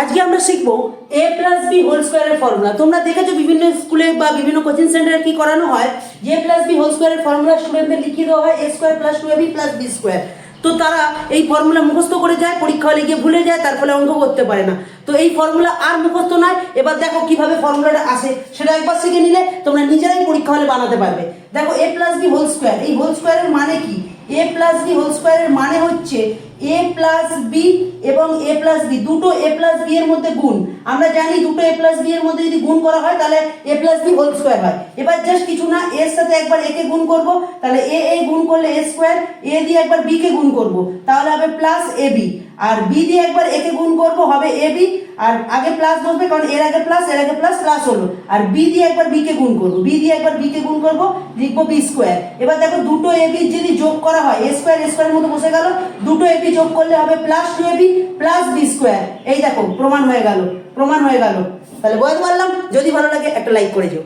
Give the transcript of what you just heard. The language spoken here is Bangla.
আজকে আমরা শিখবো a প্লাস বি হোল স্কোয়ারের ফর্মুলা। তোমরা দেখেছো বিভিন্ন স্কুলে বা বিভিন্ন কোচিং সেন্টারে কি করানো হয়, a প্লাস বি হোল স্কোয়ারের ফর্মুলা স্টুডেন্টদের লিখিয়ে দেওয়া হয় a square plus 2ab plus b square. তো তারা এই ফর্মুলা মুখস্থ করে যায়, পরীক্ষা হলে গিয়ে ভুলে যায়, তার ফলে অঙ্ক করতে পারে না। তো এই ফর্মুলা আর মুখস্থ নয়, এবার দেখো কিভাবে ফর্মুলাটা আসে সেটা একবার শিখে নিলে তোমরা নিজেরাই পরীক্ষা হলে বানাতে পারবে। দেখো a plus b whole square, এই হোল স্কোয়ারের মানে কি? a প্লাস বি হোল স্কোয়ারের মানে হচ্ছে a প্লাস বি এবং a প্লাস বি দুটো a প্লাস বি এর মধ্যে গুণ। আমরা জানি দুটো a প্লাস বি এর মধ্যে যদি গুণ করা হয় তাহলে a plus b whole square হয়। এবার জাস্ট কিছু না, এর সাথে একবার a কে গুণ করব, তাহলে a গুণ করলে a স্কোয়ার, a দিয়ে একবার b কে গুণ করব তাহলে হবে প্লাস ab, আর b দিয়ে একবার a কে গুণ করব হবে ab, আর আগে প্লাস বসবে কারণ এর আগে প্লাস প্লাস হলো, আর b দিয়ে একবার b কে গুণ করব, b দিয়ে একবার b কে গুণ করব, লিখবো b স্কোয়ার। এবার দেখো দুটো ab যদি যোগ করা হয় a স্কোয়ার মধ্যে বসে গেল, দুটো ab যোগ করলে হবে plus 2ab plus b square. এই দেখো প্রমাণ হয়ে গেল। তাহলে বুঝতে পারলাম। যদি ভালো লাগে একটা লাইক করে দিও।